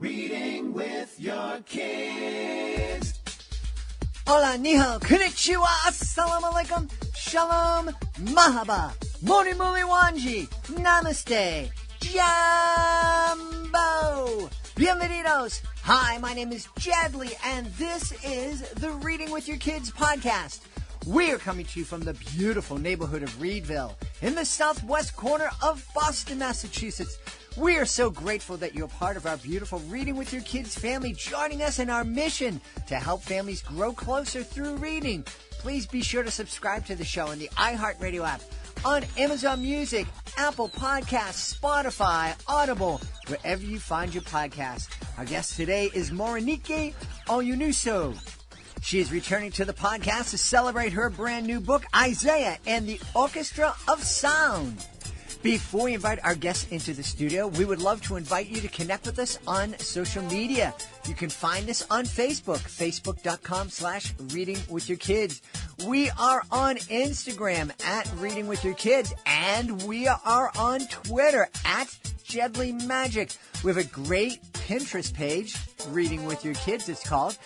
Reading with your kids. Hola, ni hao, konnichiwa, assalamu alaikum, shalom, mahaba, moni muli wanji, namaste, jambo, bienvenidos. Hi, my name is Jadley, and this is the Reading with Your Kids podcast. We are coming to you from the beautiful neighborhood of Reedville, in the southwest corner of Boston, Massachusetts. We are so grateful that you're part of our beautiful Reading with Your Kids family, joining us in our mission to help families grow closer through reading. Please be sure to subscribe to the show on the iHeartRadio app, on Amazon Music, Apple Podcasts, Spotify, Audible, wherever you find your podcasts. Our guest today is Morenike Oyenusi. She is returning to the podcast to celebrate her brand new book, Isaiah and the Orchestra of Sounds. Before we invite our guests into the studio, we would love to invite you to connect with us on social media. You can find us on Facebook, facebook.com/readingwithyourkids. We are on Instagram at Reading With Your Kids, and we are on Twitter at Jedley Magic. We have a great Pinterest page, Reading With Your Kids it's called.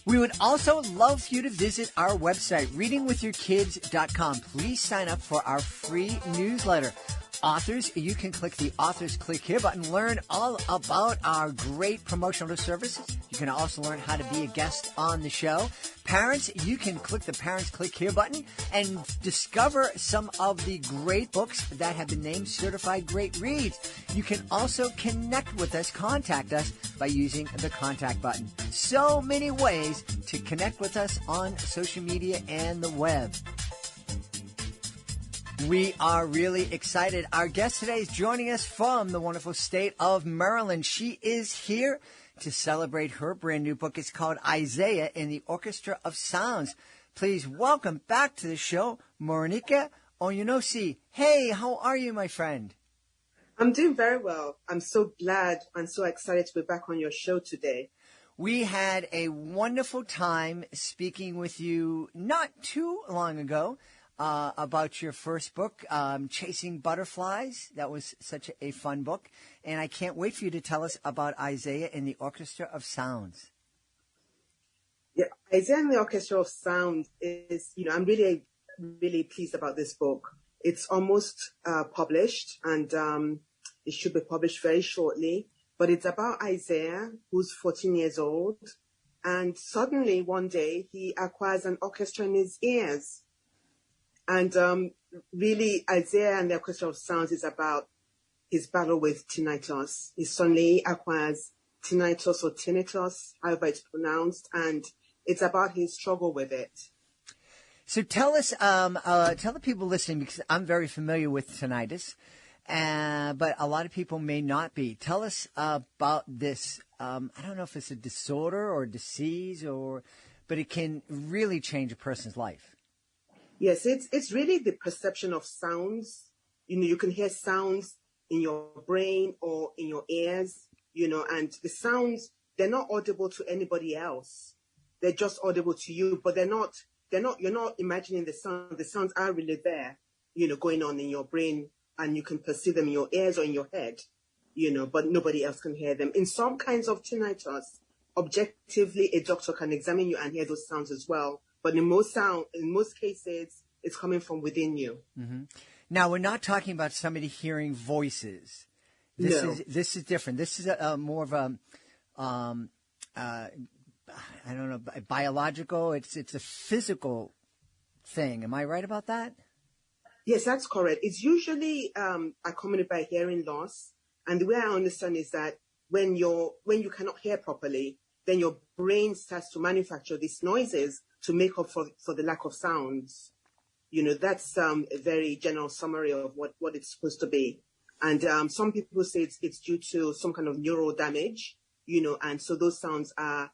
We would also love for you to visit our website, readingwithyourkids.com. Please sign up for our free newsletter. Authors, you can click the Authors Click Here button, learn all about our great promotional services. You can also learn how to be a guest on the show. Parents, you can click the Parents Click Here button and discover some of the great books that have been named Certified Great Reads. You can also connect with us, contact us by using the Contact button. So many ways to connect with us on social media and the web. We are really excited. Our guest today is joining us from the wonderful state of Maryland. She is here to celebrate her brand new book. It's called Isaiah and the Orchestra of Sounds. Please welcome back to the show, Morenike Oyenusi. Hey, how are you, my friend? I'm doing very well. I'm so glad and so excited to be back on your show today. We had a wonderful time speaking with you not too long ago about your first book, Chasing Butterflies. That was such a fun book. And I can't wait for you to tell us about Isaiah and the Orchestra of Sounds. Yeah, Isaiah and the Orchestra of Sounds is, I'm really, really pleased about this book. It's almost published, and it should be published very shortly. But it's about Isaiah, who's 14 years old. And suddenly one day he acquires an orchestra in his ears. And really, Isaiah and the Orchestra of Sounds is about his battle with tinnitus. He suddenly acquires tinnitus or tinnitus, however it's pronounced, and it's about his struggle with it. So tell us, tell the people listening, because I'm very familiar with tinnitus, but a lot of people may not be. Tell us about this. I don't know if it's a disorder or disease, but it can really change a person's life. Yes, it's really the perception of sounds. You can hear sounds in your brain or in your ears, and the sounds, they're not audible to anybody else. They're just audible to you, but you're not imagining the sound. The sounds are really there, going on in your brain, and you can perceive them in your ears or in your head, but nobody else can hear them. In some kinds of tinnitus, objectively, a doctor can examine you and hear those sounds as well. But in most cases, it's coming from within you. Mm-hmm. Now, we're not talking about somebody hearing voices. This is different. This is more of a, biological. It's a physical thing. Am I right about that? Yes, that's correct. It's usually accompanied by hearing loss. And the way I understand is that when you cannot hear properly, then your brain starts to manufacture these noises to make up for the lack of sounds. That's a very general summary of what it's supposed to be. And some people say it's due to some kind of neural damage, and so those sounds are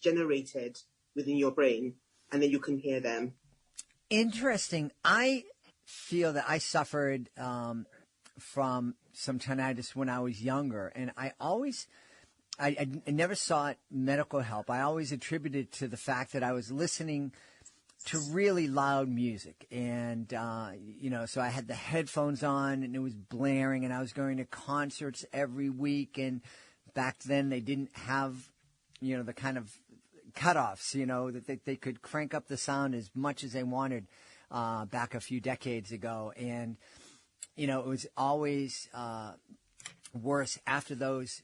generated within your brain, and then you can hear them. Interesting. I feel that I suffered from some tinnitus when I was younger, and I never sought medical help. I always attributed it to the fact that I was listening to really loud music. And, so I had the headphones on and it was blaring, and I was going to concerts every week and back then they didn't have, the kind of cutoffs, that they could crank up the sound as much as they wanted back a few decades ago. And, it was always worse after those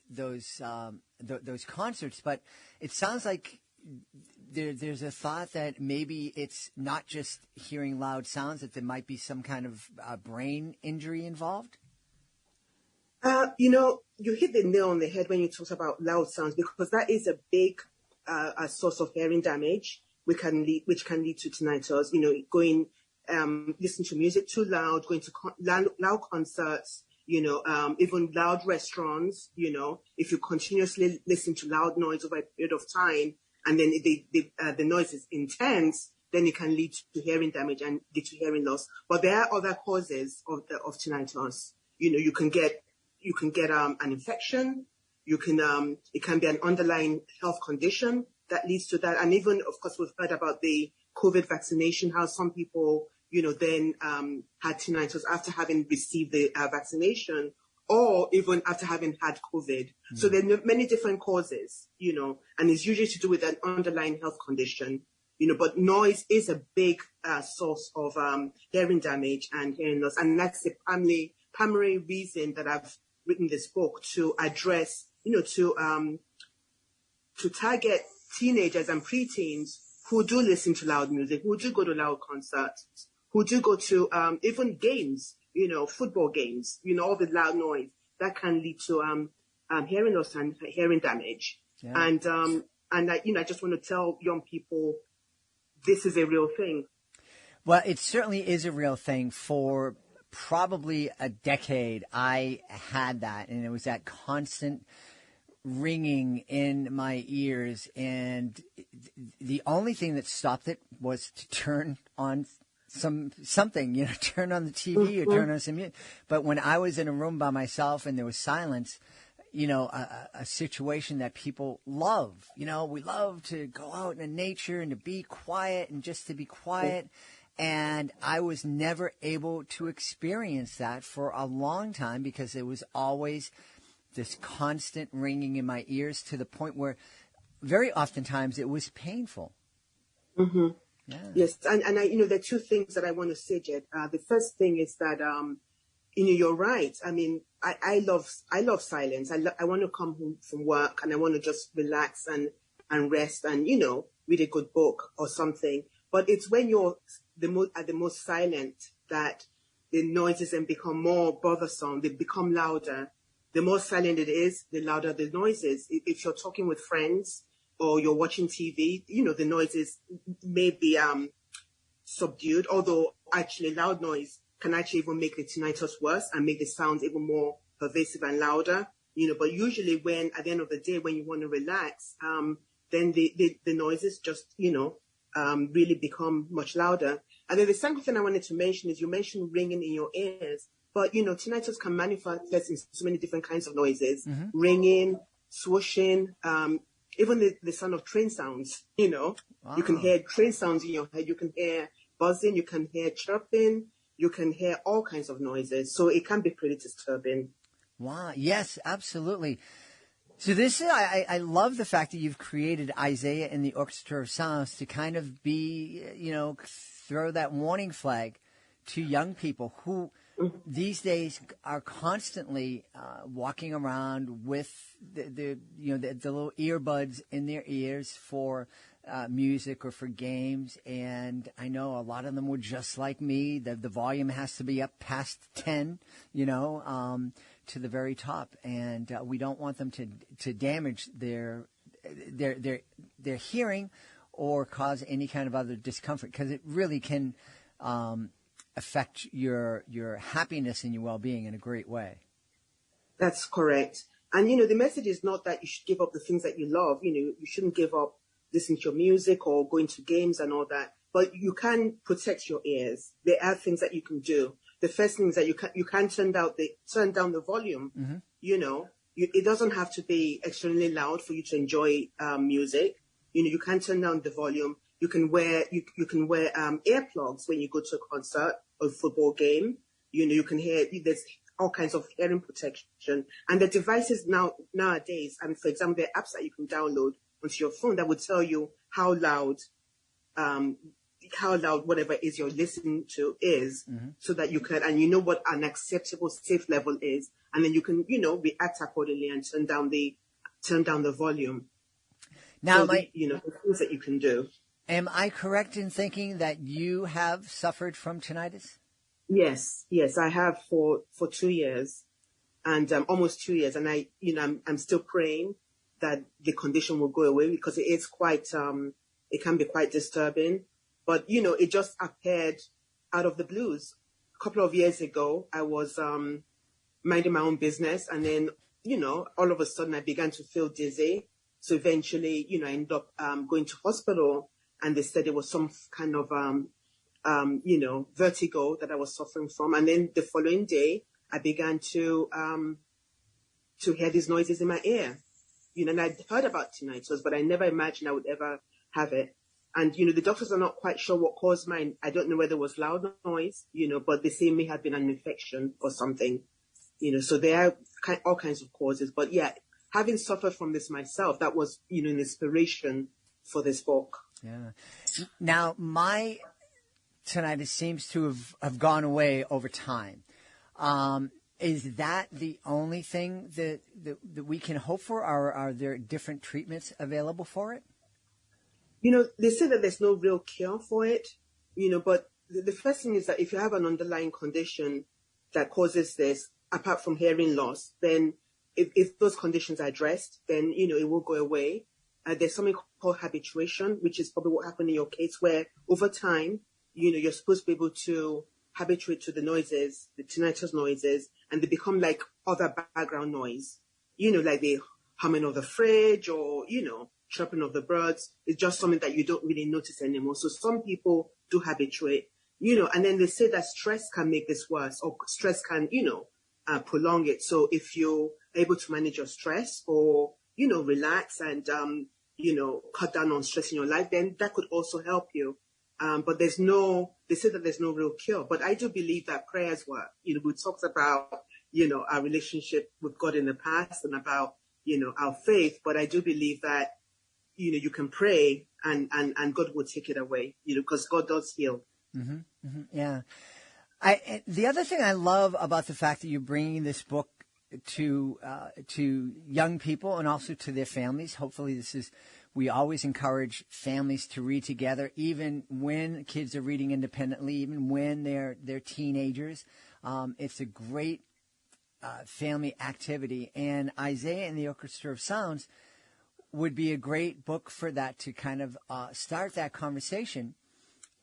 concerts. But it sounds like there's a thought that maybe it's not just hearing loud sounds, that there might be some kind of brain injury involved. You hit the nail on the head when you talk about loud sounds, because that is a big a source of hearing damage, which can lead to tinnitus. Listening to music too loud, going to loud concerts, even loud restaurants. If you continuously listen to loud noise over a period of time, and then the noise is intense, then it can lead to hearing damage and lead to hearing loss. But there are other causes of tinnitus. You can get an infection. It can be an underlying health condition that leads to that. And even, of course, we've heard about the COVID vaccination, how some people, then had tinnitus after having received the vaccination, or even after having had COVID. Mm. So there are many different causes, and it's usually to do with an underlying health condition, but noise is a big source of hearing damage and hearing loss. And that's the primary reason that I've written this book, to address, to target teenagers and preteens who do listen to loud music, who do go to loud concerts, who do go to even games, football games, all the loud noise that can lead to hearing loss and hearing damage. Yeah. And I just want to tell young people, this is a real thing. Well, it certainly is a real thing. For probably a decade, I had that, and it was that constant ringing in my ears, and the only thing that stopped it was to turn on something, turn on the TV or turn on some music. But when I was in a room by myself and there was silence, a situation that people love, we love to go out in nature and to be quiet and just to be quiet. And I was never able to experience that for a long time, because it was always this constant ringing in my ears, to the point where very oftentimes it was painful. Mm-hmm. Yeah. Yes. And there are two things that I want to say, Jed. The first thing is that, you're right. I mean, I love silence. I want to come home from work and I want to just relax and rest and, read a good book or something. But it's when you're at the most silent that the noises then become more bothersome. They become louder. The more silent it is, the louder the noises. If you're talking with friends or you're watching TV, the noises may be subdued, although actually loud noise can actually even make the tinnitus worse and make the sound even more pervasive and louder. But usually when, at the end of the day, when you want to relax, then the noises just, really become much louder. And then the second thing I wanted to mention is, you mentioned ringing in your ears, but, tinnitus can manifest in so many different kinds of noises, mm-hmm. Ringing, swooshing, even the sound of train sounds, Wow. You can hear train sounds in your head, you can hear buzzing, you can hear chirping, you can hear all kinds of noises. So it can be pretty disturbing. Wow. Yes, absolutely. So this is, I love the fact that you've created Isaiah and the Orchestra of Sounds to kind of be, throw that warning flag to young people who these days are constantly walking around with the little earbuds in their ears for music or for games. And I know a lot of them were just like me. The volume has to be up past 10, to the very top, and we don't want them to damage their hearing or cause any kind of other discomfort, because it really can affect your happiness and your well-being in a great way. That's correct. And the message is not that you should give up the things that you love. You shouldn't give up listening to your music or going to games and all that. But you can protect your ears. There are things that you can do. The first thing is that you can turn down the volume. Mm-hmm. It doesn't have to be extremely loud for you to enjoy music. You can turn down the volume. You can wear earplugs when you go to a concert or a football game. You can hear. There's all kinds of hearing protection. And the devices nowadays, and for example, there are apps that you can download onto your phone that would tell you um, how loud whatever it is you're listening to is, so that you can, and you know what an acceptable safe level is, and then you can, react accordingly and turn down the volume. Now, so the things that you can do. am I correct in thinking that you have suffered from tinnitus? Yes, I have for 2 years, and almost 2 years, and I'm still praying that the condition will go away, because it is quite it can be quite disturbing. But it just appeared out of the blues. A couple of years ago, I was minding my own business, and then all of a sudden I began to feel dizzy. So eventually, I ended up going to hospital, and they said it was some kind of vertigo that I was suffering from. And then the following day, I began to hear these noises in my ear. And I'd heard about tinnitus, but I never imagined I would ever have it. And, the doctors are not quite sure what caused mine. I don't know whether it was loud noise, but they say it may have been an infection or something, so there are all kinds of causes. But yeah, having suffered from this myself, that was, an inspiration for this book. Yeah. Now, my tinnitus seems to have gone away over time. Is that the only thing that we can hope for, or are there different treatments available for it? They say that there's no real cure for it, but the first thing is that if you have an underlying condition that causes this, apart from hearing loss, then if those conditions are addressed, then, it will go away. There's something called habituation, which is probably what happened in your case, where over time, you're supposed to be able to habituate to the noises, the tinnitus noises, and they become like other background noise, like the humming of the fridge or, chirping of the birds. Is just something that you don't really notice anymore. So some people do habituate, and then they say that stress can make this worse, or stress can, prolong it. So if you're able to manage your stress, or, relax and, cut down on stress in your life, then that could also help you. But they say that there's no real cure. But I do believe that prayers work. We talked about, our relationship with God in the past, and about, our faith. But I do believe that, you can pray and God will take it away, because God does heal. Mm-hmm, mm-hmm, yeah. The other thing I love about the fact that you're bringing this book to young people and also to their families. Hopefully we always encourage families to read together, even when kids are reading independently, even when they're teenagers. It's a great family activity. And Isaiah and the Orchestra of Sounds would be a great book for that, to kind of start that conversation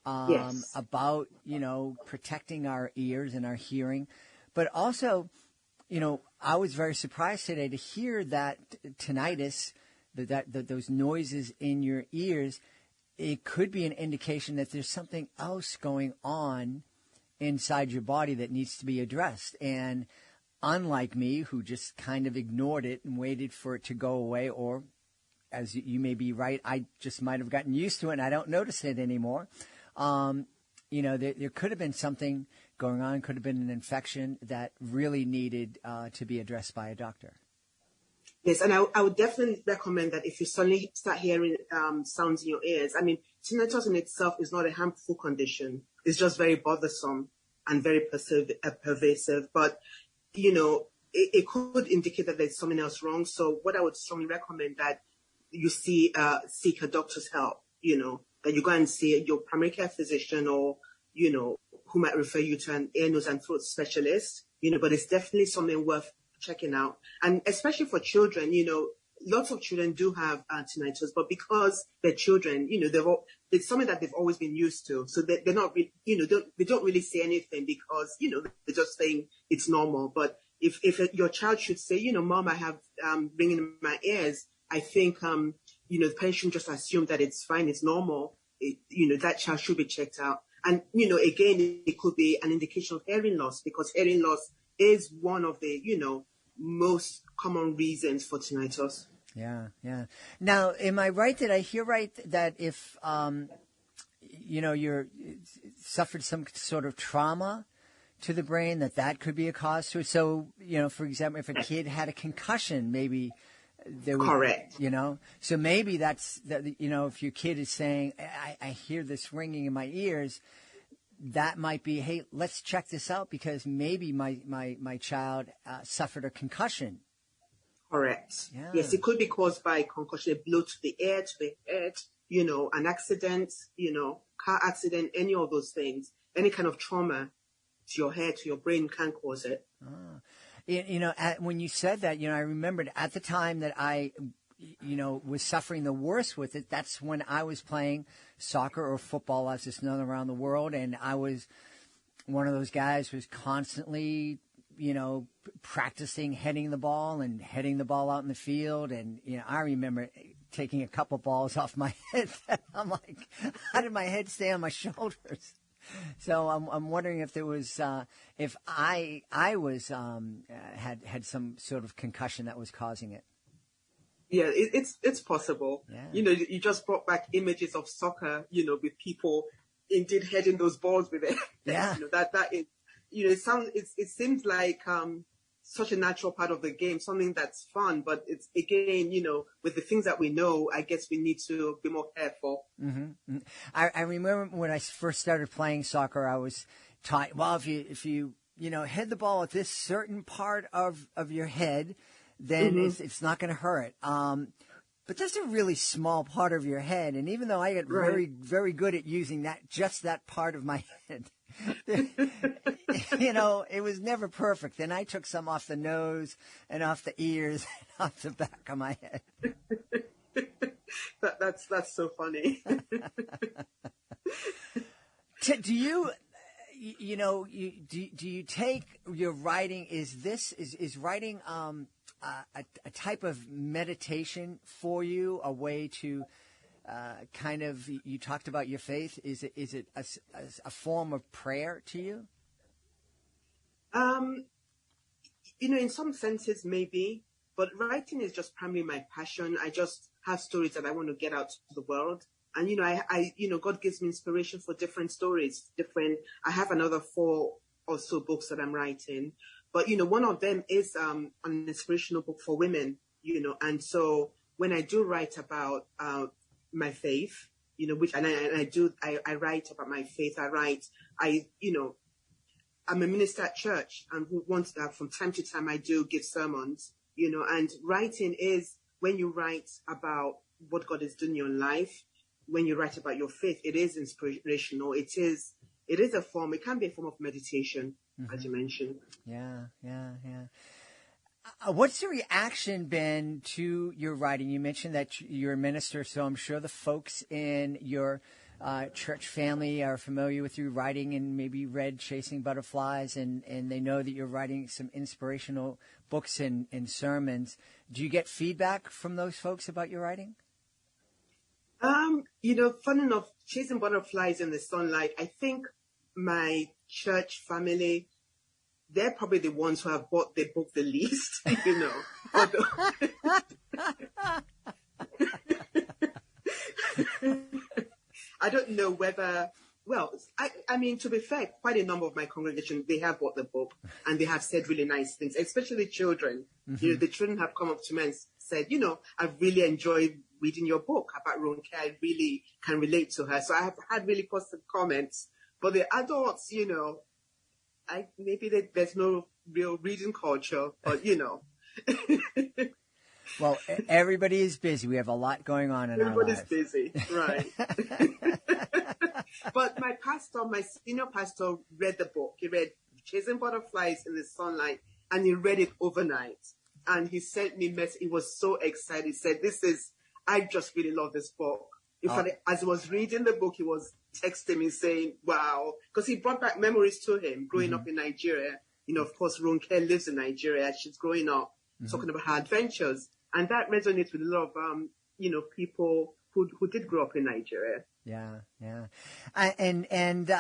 Yes. about, protecting our ears and our hearing. But also, I was very surprised today to hear that tinnitus, that those noises in your ears, it could be an indication that there's something else going on inside your body that needs to be addressed. And unlike me, who just kind of ignored it and waited for it to go away, or as you may be right, I just might have gotten used to it and I don't notice it anymore. There could have been something going on, could have been an infection that really needed to be addressed by a doctor. Yes, and I would definitely recommend that if you suddenly start hearing sounds in your ears. I mean, tinnitus in itself is not a harmful condition. It's just very bothersome and very pervasive. But, it could indicate that there's something else wrong. So what I would strongly recommend that you seek a doctor's help, that you go and see your primary care physician, or, who might refer you to an ear, nose, and throat specialist, but it's definitely something worth checking out. And especially for children, lots of children do have tinnitus, but because they're children, it's something that they've always been used to. So they're not really, they don't really say anything, because, they're just saying it's normal. But if your child should say, Mom, I have ringing in my ears, I think, the parents shouldn't just assume that it's fine, it's normal. That child should be checked out. And, again, it could be an indication of hearing loss, because hearing loss is one of the, most common reasons for tinnitus. Yeah, yeah. Now, am I right? Did I hear right that if, you're suffered some sort of trauma, to the brain, that could be a cause to it. So, for example, if a kid had a concussion, maybe there would, Correct. so maybe that's, if your kid is saying, I hear this ringing in my ears, that might be, hey, let's check this out because maybe my child suffered a concussion. Correct. Yeah. Yes, it could be caused by concussion, a blow to the ear, to the head, an accident, car accident, any of those things, any kind of trauma to your head, to your brain can cause it. When you said that, I remembered at the time that I, was suffering the worst with it. That's when I was playing soccer or football, as it's known around the world. And I was one of those guys who was constantly, practicing heading the ball out in the field. And, I remember taking a couple balls off my head. I'm like, how did my head stay on my shoulders? So I'm wondering if there was, if I was, had some sort of concussion that was causing it. Yeah, it's possible. Yeah. You just brought back images of soccer, with people indeed heading those balls with it. Yeah. That is, it seems like, such a natural part of the game, something that's fun, but it's again, with the things that we know, I guess we need to be more careful. Mm-hmm. I remember when I first started playing soccer, I was taught, well, if you head the ball at this certain part of your head, then it's not going to hurt. But that's a really small part of your head. And even though I get very, very good at using just that part of my head, it was never perfect. And I took some off the nose and off the ears and off the back of my head. That's so funny. Do you, do you take your writing? Is writing a type of meditation for you, a way to kind of, you talked about your faith. Is it a form of prayer to you? In some senses, maybe, but writing is just primarily my passion. I just have stories that I want to get out to the world. And, I God gives me inspiration for different stories, I have another 4 or so books that I'm writing, but, one of them is, an inspirational book for women, and so when I do write about, my faith, which, and I write about my faith, I'm a minister at church, and from time to time I do give sermons, and writing is when you write about what God is doing in your life, when you write about your faith, it is inspirational. It is a form, it can be a form of meditation, as you mentioned. Yeah. What's the reaction been to your writing? You mentioned that you're a minister, so I'm sure the folks in your church family are familiar with your writing and maybe read Chasing Butterflies, and they know that you're writing some inspirational books and sermons. Do you get feedback from those folks about your writing? Fun enough, Chasing Butterflies in the Sunlight, I think my church family, they're probably the ones who have bought the book the least, I don't know whether, to be fair, quite a number of my congregation, they have bought the book and they have said really nice things, especially children. The children have come up to me and said, I've really enjoyed reading your book about Ronke. I really can relate to her. So I have had really positive comments. But the adults, maybe there's no real reading culture, but Well, everybody is busy. We have a lot going on in our lives. Everybody's busy, right. But my senior pastor read the book. He read Chasing Butterflies in the Sunlight, and he read it overnight. And he sent me a message. He was so excited. He said, I just really love this book. In fact, as he was reading the book, he was texting me saying, wow, because he brought back memories to him growing up in Nigeria. Of course, Ronke lives in Nigeria. She's growing up talking about her adventures. And that resonates with a lot of, people who did grow up in Nigeria. Yeah. And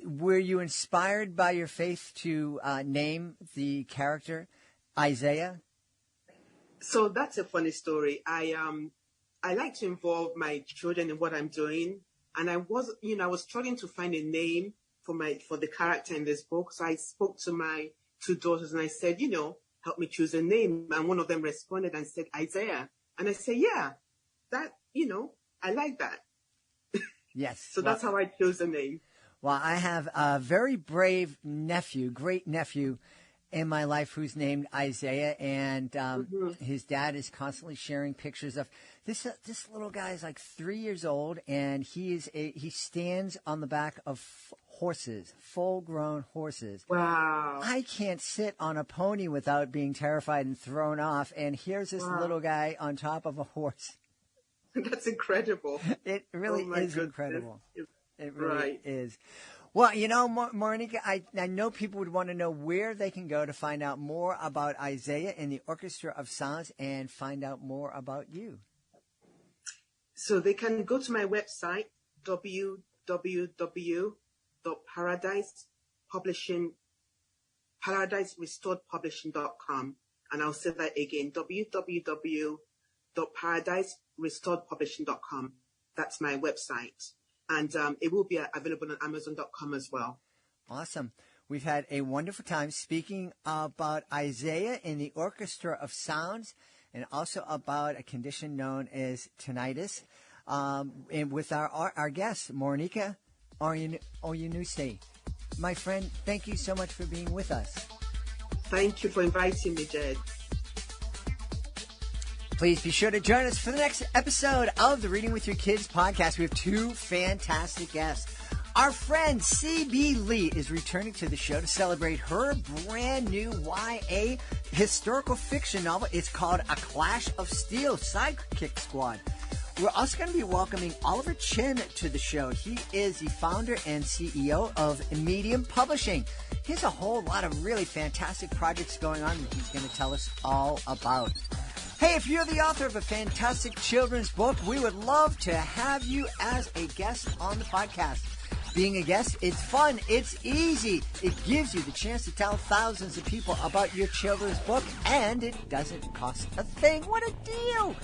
were you inspired by your faith to name the character Isaiah? So that's a funny story. I like to involve my children in what I'm doing. And I was struggling to find a name for the character in this book. So I spoke to my two daughters and I said, help me choose a name. And one of them responded and said, Isaiah. And I said, yeah, that, I like that. Yes. So that's how I chose the name. Well, I have a very brave nephew, great nephew in my life who's named Isaiah, and his dad is constantly sharing pictures of this little guy is like 3 years old, and he stands on the back of horses, full-grown horses. Wow. I can't sit on a pony without being terrified and thrown off, and here's this little guy on top of a horse. That's incredible. It really is goodness. incredible. It really is. Well, Morenike, I know people would want to know where they can go to find out more about Isaiah and the Orchestra of Sounds and find out more about you. So they can go to my website, paradiserestoredpublishing.com. And I'll say that again, www.paradiserestoredpublishing.com. That's my website. And it will be available on Amazon.com as well. Awesome. We've had a wonderful time speaking about Isaiah in the Orchestra of Sounds and also about a condition known as tinnitus. And with our guest, Morenike Oyenusi. My friend, thank you so much for being with us. Thank you for inviting me, Jed. Please be sure to join us for the next episode of the Reading with Your Kids podcast. We have two fantastic guests. Our friend C.B. Lee is returning to the show to celebrate her brand new YA historical fiction novel. It's called A Clash of Steel, Sidekick Squad. We're also going to be welcoming Oliver Chin to the show. He is the founder and CEO of Medium Publishing. He has a whole lot of really fantastic projects going on that he's going to tell us all about. Hey, if you're the author of a fantastic children's book, we would love to have you as a guest on the podcast. Being a guest, it's fun, it's easy. It gives you the chance to tell thousands of people about your children's book, and it doesn't cost a thing. What a deal!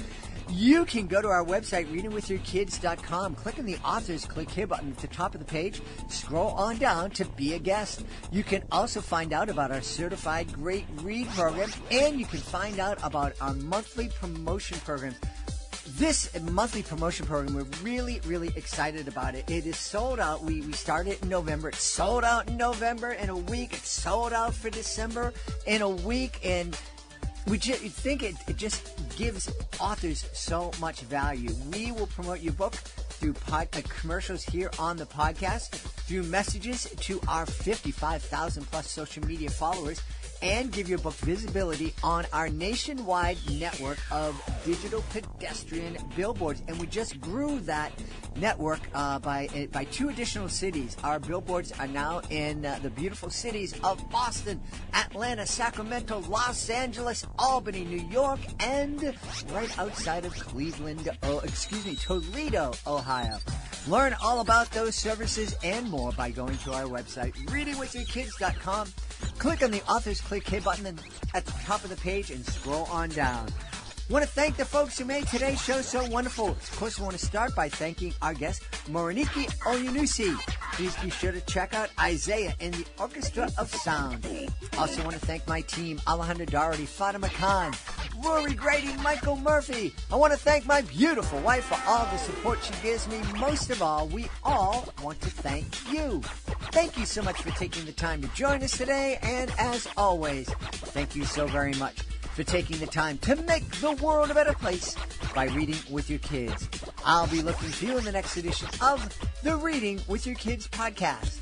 You can go to our website, readingwithyourkids.com. Click on the authors Click Here button at the top of the page. Scroll on down to be a guest. You can also find out about our Certified Great Read program, and you can find out about our monthly promotion program. This monthly promotion program, we're really, really excited about it. It is sold out. We started in November. It's sold out in November in a week. It's sold out for December in a week, and we think it just gives authors so much value. We will promote your book through commercials here on the podcast, through messages to our 55,000 plus social media followers, and give your book visibility on our nationwide network of digital pedestrian billboards. And we just grew that network by 2 additional cities. Our billboards are now in the beautiful cities of Boston, Atlanta, Sacramento, Los Angeles, Albany, New York, and right outside of Toledo, Ohio. Learn all about those services and more by going to our website, readingwithyourkids.com. Click on the Authors Click Here button at the top of the page and scroll on down. I want to thank the folks who made today's show so wonderful. Of course, I want to start by thanking our guest, Morenike Oyenusi. Please be sure to check out Isaiah and the Orchestra of Sounds. Also want to thank my team, Alejandra Doherty, Fatima Khan, Rory Grady, Michael Murphy. I want to thank my beautiful wife for all the support she gives me. Most of all, we all want to thank you. Thank you so much for taking the time to join us today. And as always, thank you so very much for taking the time to make the world a better place by reading with your kids. I'll be looking for you in the next edition of the Reading with Your Kids podcast.